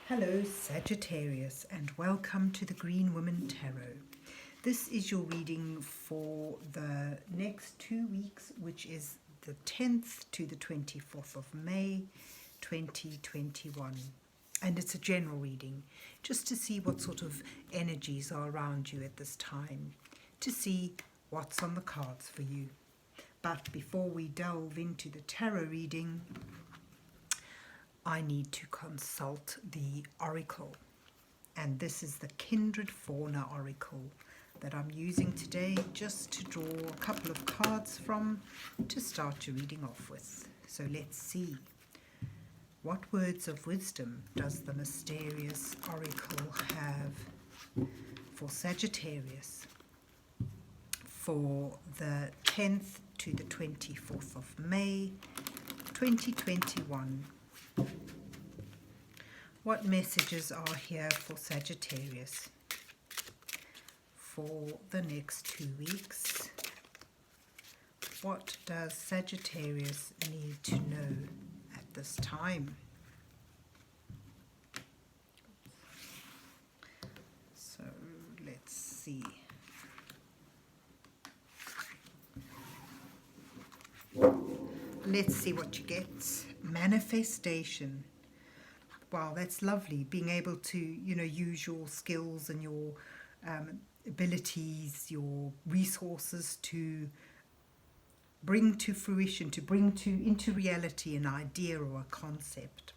Hello Sagittarius and welcome to the Green Woman Tarot. This is your reading for the next 2 weeks, which is the 10th to the 24th of May 2021. And it's a general reading just to see what sort of energies are around you at this time, to see what's on the cards for you. But before we delve into the tarot reading, I need to consult the oracle, and this is the Kindred Fauna oracle that I'm using today just to draw a couple of cards from to start your reading off with. So let's see. What words of wisdom does the mysterious oracle have for Sagittarius for the 10th to the 24th of May 2021? What messages are here for Sagittarius for the next 2 weeks? What does Sagittarius need to know at this time? So let's see. Let's see what you get. Manifestation. Wow, that's lovely. Being able to, use your skills and your abilities, your resources to bring to fruition, to bring into reality an idea or a concept.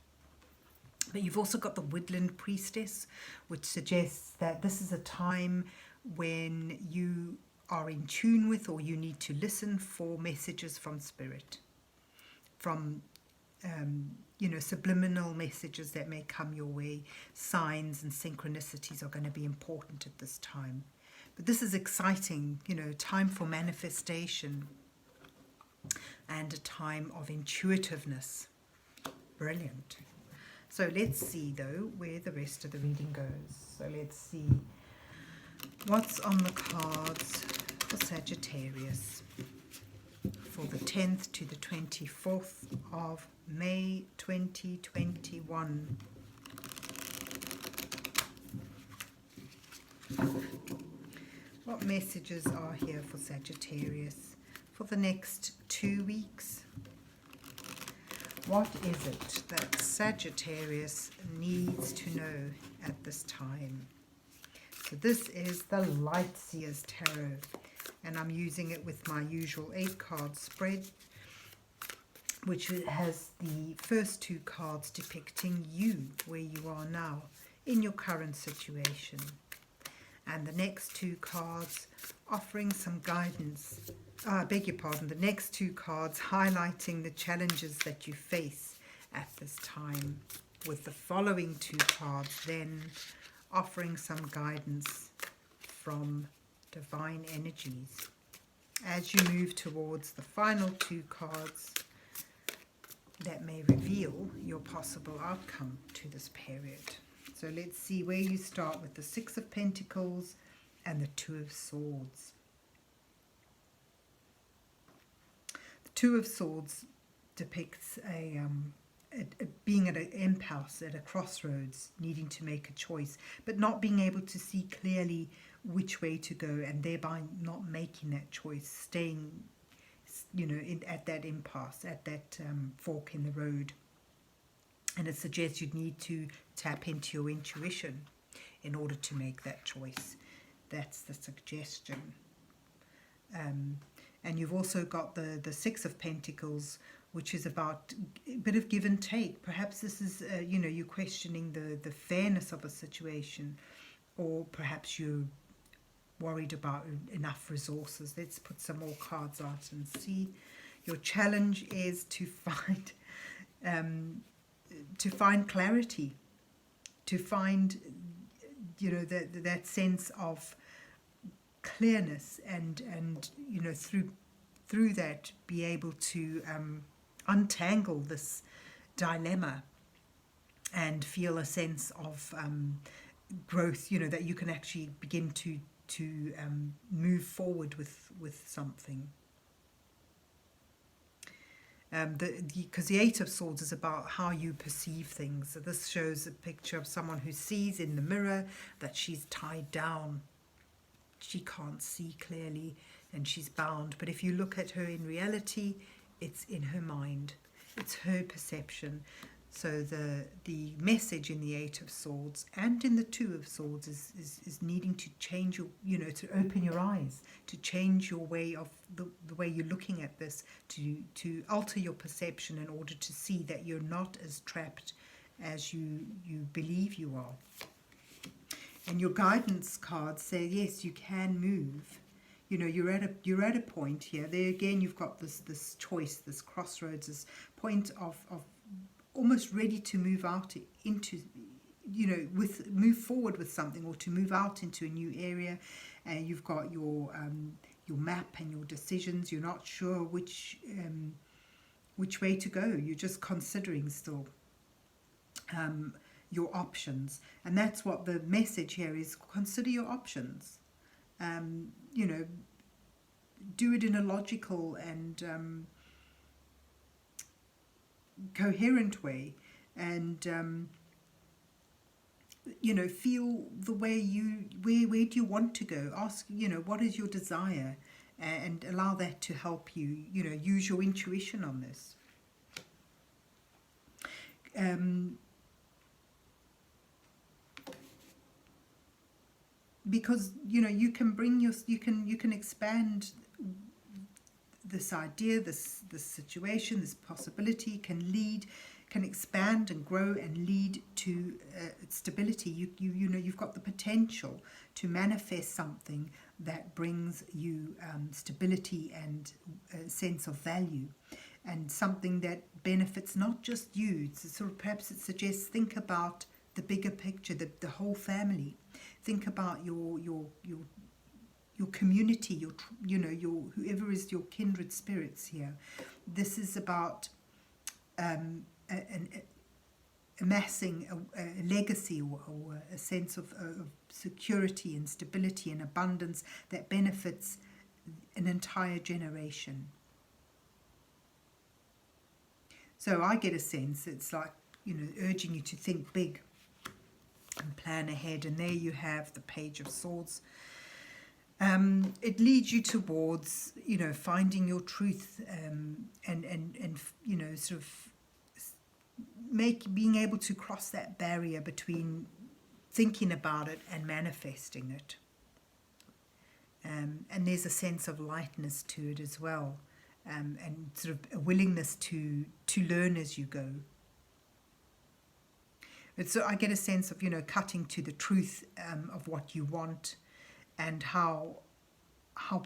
But you've also got the Woodland Priestess, which suggests that this is a time when you are in tune with, or you need to listen for messages from Spirit, from subliminal messages that may come your way. Signs and synchronicities are going to be important at this time. But this is exciting, time for manifestation and a time of intuitiveness. Brilliant. So let's see, though, where the rest of the reading goes. So let's see what's on the cards for Sagittarius for the 10th to the 24th of May 2021. What messages are here for Sagittarius for the next 2 weeks? What is it that Sagittarius needs to know at this time? So this is the Light Seer's Tarot, and I'm using it with my usual 8-card spread, which has the first 2 cards depicting you, where you are now in your current situation, and the next 2 cards offering some guidance. The next 2 cards highlighting the challenges that you face at this time, with the following 2 cards then offering some guidance from divine energies as you move towards the final 2 cards that may reveal your possible outcome to this period. So let's see where you start with the 6 of Pentacles and the 2 of Swords. The 2 of Swords depicts being at an impasse, at a crossroads, needing to make a choice, but not being able to see clearly which way to go, and thereby not making that choice, staying at that impasse, at that fork in the road. And it suggests you'd need to tap into your intuition in order to make that choice. That's the suggestion. And you've also got the 6 of Pentacles, which is about a bit of give and take. Perhaps this is, you're questioning the fairness of a situation, or perhaps you're worried about enough resources. Let's put some more cards out and see. Your challenge is to find clarity, to find that sense of clearness, and through that be able to untangle this dilemma and feel a sense of growth, that you can actually begin to move forward with something. Because the Eight of Swords is about how you perceive things. So this shows a picture of someone who sees in the mirror that she's tied down. She can't see clearly and she's bound. But if you look at her in reality, it's in her mind. It's her perception. So the message in the Eight of Swords and in the Two of Swords is needing to change your, to open your eyes, to change your way of the way you're looking at this, to alter your perception in order to see that you're not as trapped as you believe you are. And your guidance cards say, yes, you can move. You're at a point here. There again, you've got this choice, this crossroads, this point of almost ready to move out into, move forward with something, or to move out into a new area. And you've got your map and your decisions. You're not sure which way to go. You're just considering still your options. And that's what the message here is. Consider your options. Do it in a logical and coherent way, and feel the way where do you want to go. Ask, what is your desire, and allow that to help you, use your intuition on this. Because you can bring you can expand this idea, this situation, this possibility can expand and grow and lead to stability. You've got the potential to manifest something that brings you stability and a sense of value, and something that benefits not just you. It's sort of, perhaps it suggests, think about the bigger picture, the whole family. Think about your community, your whoever is your kindred spirits here. This is about amassing a legacy, or a sense of security and stability and abundance that benefits an entire generation. So I get a sense it's like, urging you to think big and plan ahead. And there you have the Page of Swords. It leads you towards, finding your truth, and sort of being able to cross that barrier between thinking about it and manifesting it. And there's a sense of lightness to it as well, and sort of a willingness to learn as you go. So I get a sense of, cutting to the truth of what you want, and how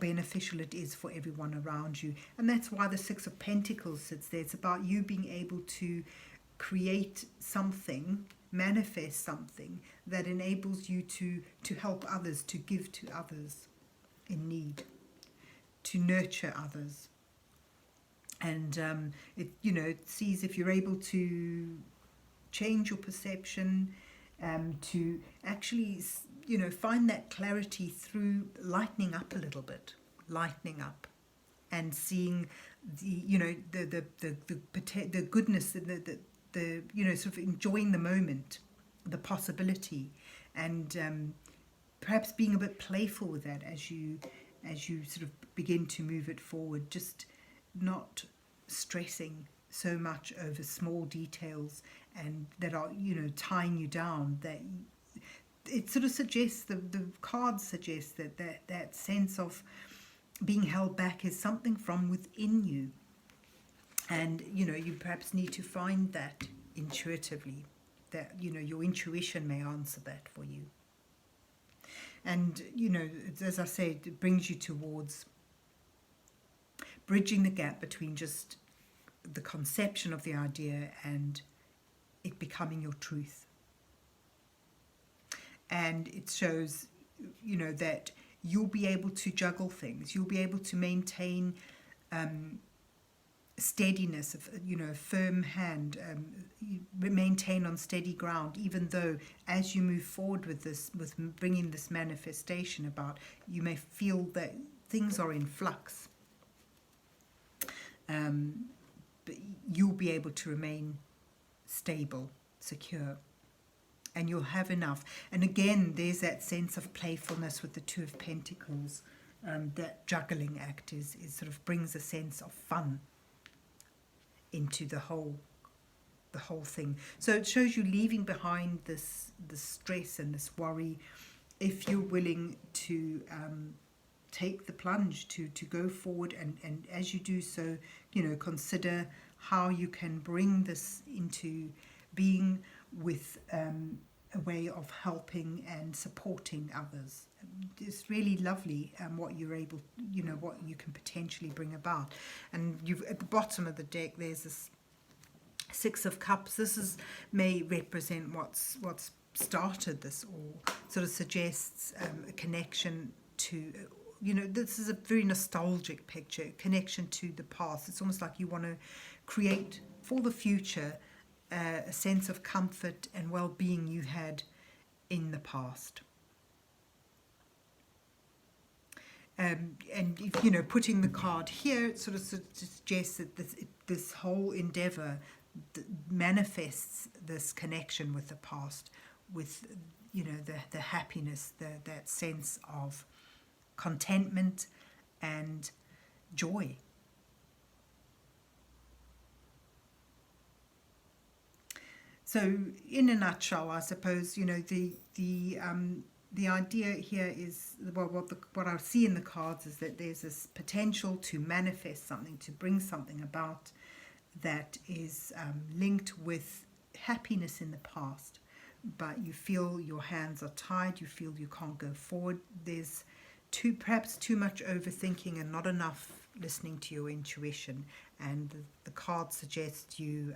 beneficial it is for everyone around you. And that's why the Six of Pentacles sits there. It's about you being able to create something, manifest something that enables you to help others, to give to others in need, to nurture others. And it sees if you're able to change your perception, to actually find that clarity through lightening up a little bit, and seeing the goodness, the sort of enjoying the moment, the possibility, and perhaps being a bit playful with that as you sort of begin to move it forward, just not stressing so much over small details and that are tying you down. That it sort of suggests, the cards suggest that sense of being held back is something from within you, and you perhaps need to find that intuitively, that your intuition may answer that for you. And as I said, it brings you towards bridging the gap between just the conception of the idea and it becoming your truth. And it shows, that you'll be able to juggle things. You'll be able to maintain steadiness, a firm hand, maintain on steady ground, even though as you move forward with this, with bringing this manifestation about, you may feel that things are in flux. but you'll be able to remain stable, secure, and you'll have enough. And again, there's that sense of playfulness with the Two of Pentacles. That juggling act is sort of brings a sense of fun into the whole thing. So it shows you leaving behind this stress and this worry, if you're willing to take the plunge to go forward, and as you do so, you know, consider how you can bring this into being with a way of helping and supporting others. It's really lovely what you're able, you know, what you can potentially bring about. And you've at the bottom of the deck, there's this Six of Cups. This may represent what's started this, or sort of suggests a connection to, you know, this is a very nostalgic picture, connection to the past. It's almost like you want to create for the future a sense of comfort and well-being you had in the past. And if, you know, putting the card here, it sort of suggests that this whole endeavor manifests this connection with the past, with, you know, the happiness, that sense of contentment and joy. So in a nutshell, I suppose, you know, the idea here is, well, what I see in the cards is that there's this potential to manifest something, to bring something about that is linked with happiness in the past, but you feel your hands are tied, you feel you can't go forward. There's perhaps too much overthinking and not enough listening to your intuition. And the card suggests you,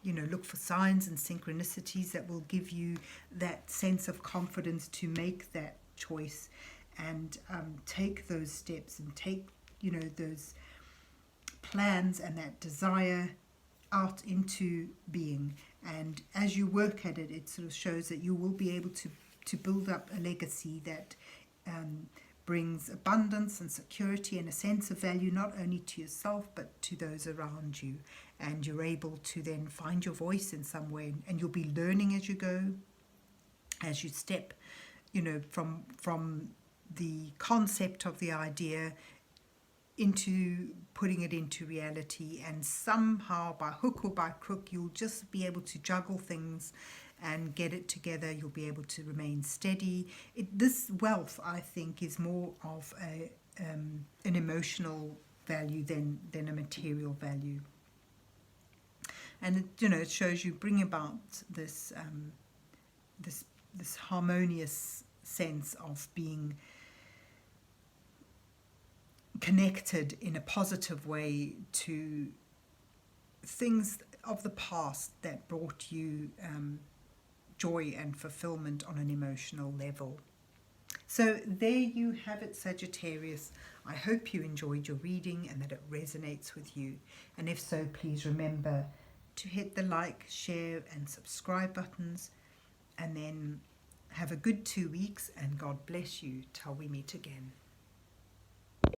you know, look for signs and synchronicities that will give you that sense of confidence to make that choice and take those steps and take, you know, those plans and that desire out into being. And as you work at it, it sort of shows that you will be able to build up a legacy that brings abundance and security and a sense of value, not only to yourself but to those around you. And you're able to then find your voice in some way, and you'll be learning as you go, as you step, you know, from the concept of the idea into putting it into reality. And somehow, by hook or by crook, you'll just be able to juggle things and get it together. You'll be able to remain steady. This wealth, I think, is more of an emotional value than a material value. And you know, it shows you bring about this this harmonious sense of being connected in a positive way to things of the past that brought you joy and fulfillment on an emotional level. So there you have it, Sagittarius. I hope you enjoyed your reading and that it resonates with you. And if so, please remember to hit the like, share and subscribe buttons. And then have a good 2 weeks, and God bless you till we meet again.